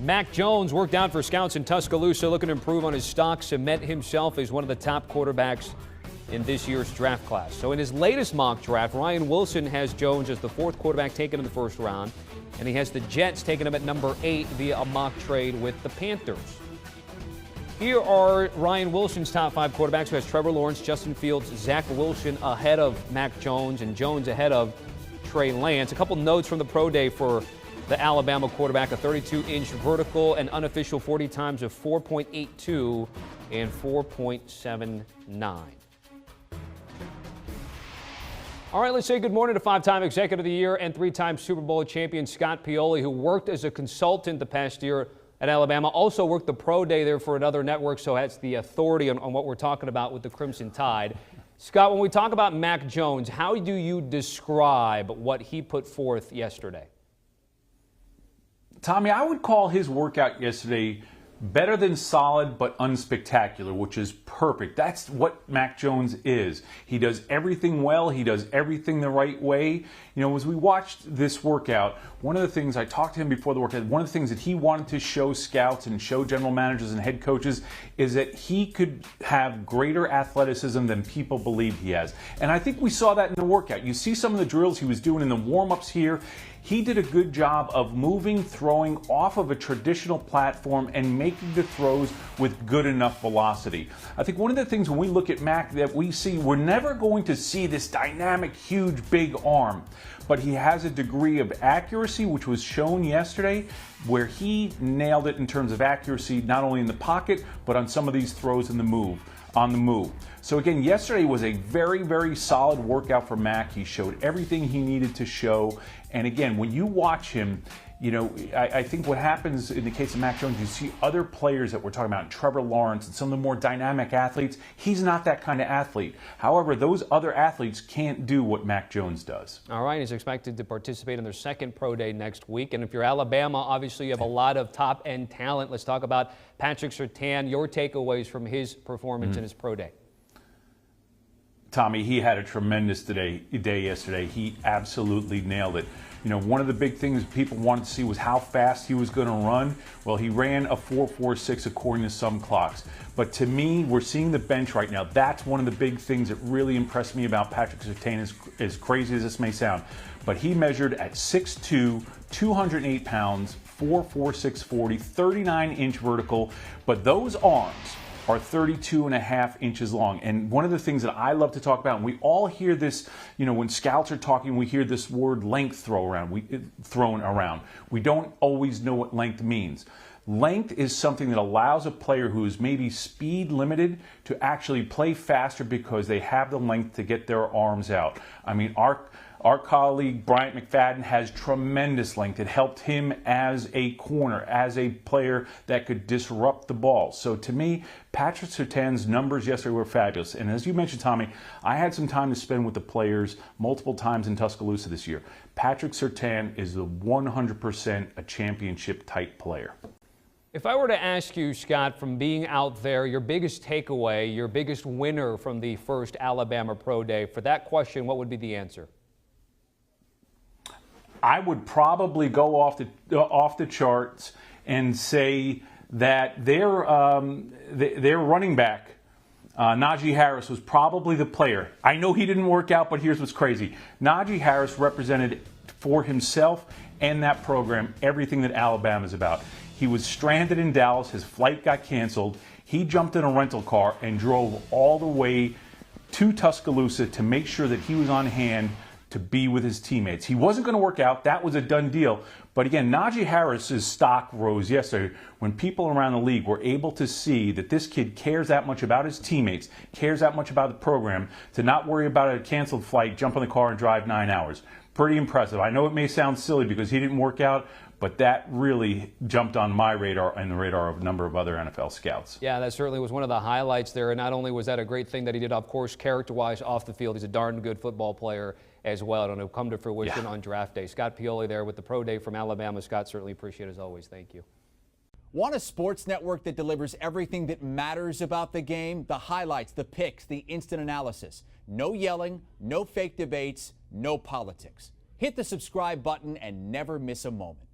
Mac Jones worked out for scouts in Tuscaloosa, looking to improve on his stock, cement himself as one of the top quarterbacks in this year's draft class. So in his latest mock draft, Ryan Wilson has Jones as the fourth quarterback taken in the first round, and he has the Jets taking him at number 8 via a mock trade with the Panthers. Here are Ryan Wilson's top 5 quarterbacks, who has Trevor Lawrence, Justin Fields, Zach Wilson ahead of Mac Jones, and Jones ahead of Trey Lance. A couple notes from the pro day for the Alabama quarterback: a 32-inch vertical, and unofficial 40 times of 4.82 and 4.79. All right, let's say good morning to 5-time Executive of the Year and 3-time Super Bowl champion Scott Pioli, who worked as a consultant the past year at Alabama. Also worked the pro day there for another network, so has the authority on what we're talking about with the Crimson Tide. Scott, when we talk about Mac Jones, how do you describe what he put forth yesterday? Tommy, I would call his workout yesterday better than solid but unspectacular, which is perfect. That's what Mac Jones is. He does everything well. He does everything the right way. You know, as we watched this workout, one of the things, I talked to him before the workout, one of the things that he wanted to show scouts and show general managers and head coaches is that he could have greater athleticism than people believe he has. And I think we saw that in the workout. You see some of the drills he was doing in the warm-ups here. He did a good job of moving, throwing off of a traditional platform and making the throws with good enough velocity. I think one of the things when we look at Mac that we see, we're never going to see this dynamic, huge, big arm, but he has a degree of accuracy, which was shown yesterday, where he nailed it in terms of accuracy, not only in the pocket, but on some of these throws in the move. On the move. So again, yesterday was a very, very solid workout for Mac. He showed everything he needed to show. And again, when you watch him, you know, I think what happens in the case of Mac Jones, you see other players that we're talking about, Trevor Lawrence and some of the more dynamic athletes. He's not that kind of athlete. However, those other athletes can't do what Mac Jones does. All right, he's expected to participate in their second pro day next week. And if you're Alabama, obviously you have a lot of top-end talent. Let's talk about Patrick Surtain, your takeaways from his performance in his pro day. Tommy, he had a tremendous day yesterday. He absolutely nailed it. You know, one of the big things people wanted to see was how fast he was going to run. Well, he ran a 4.46 according to some clocks. But to me, we're seeing the bench right now. That's one of the big things that really impressed me about Patrick Surtain, as crazy as this may sound. But he measured at 6'2", 208 pounds, 4.46 40, 39-inch vertical. But those arms are 32.5 inches long. And one of the things that I love to talk about, and we all hear this, you know, when scouts are talking, we hear this word length thrown around. We don't always know what length means. Length is something that allows a player who is maybe speed limited to actually play faster because they have the length to get their arms out. I mean, our colleague Bryant McFadden has tremendous length. It helped him as a corner, as a player that could disrupt the ball. So to me, Patrick Surtain's numbers yesterday were fabulous. And as you mentioned, Tommy, I had some time to spend with the players multiple times in Tuscaloosa this year. Patrick Surtain is 100% a championship type player. If I were to ask you, Scott, from being out there, your biggest takeaway, your biggest winner from the first Alabama Pro Day, for that question, what would be the answer? I would probably go off the charts and say that their running back, Najee Harris, was probably the player. I know he didn't work out, but here's what's crazy. Najee Harris represented for himself and that program everything that Alabama's about. He was stranded in Dallas. His flight got canceled. He jumped in a rental car and drove all the way to Tuscaloosa to make sure that he was on hand to be with his teammates. He wasn't going to work out. That was a done deal. But again, Najee Harris's stock rose yesterday when people around the league were able to see that this kid cares that much about his teammates, cares that much about the program, to not worry about a canceled flight, jump in the car and drive 9 hours. Pretty impressive. I know it may sound silly because he didn't work out, but that really jumped on my radar and the radar of a number of other NFL scouts. Yeah, that certainly was one of the highlights there. And not only was that a great thing that he did, of course, character-wise off the field, he's a darn good football player as well. And it'll come to fruition on draft day. Scott Pioli there with the Pro Day from Alabama. Scott, certainly appreciate it as always. Thank you. Want a sports network that delivers everything that matters about the game? The highlights, the picks, the instant analysis. No yelling, no fake debates, no politics. Hit the subscribe button and never miss a moment.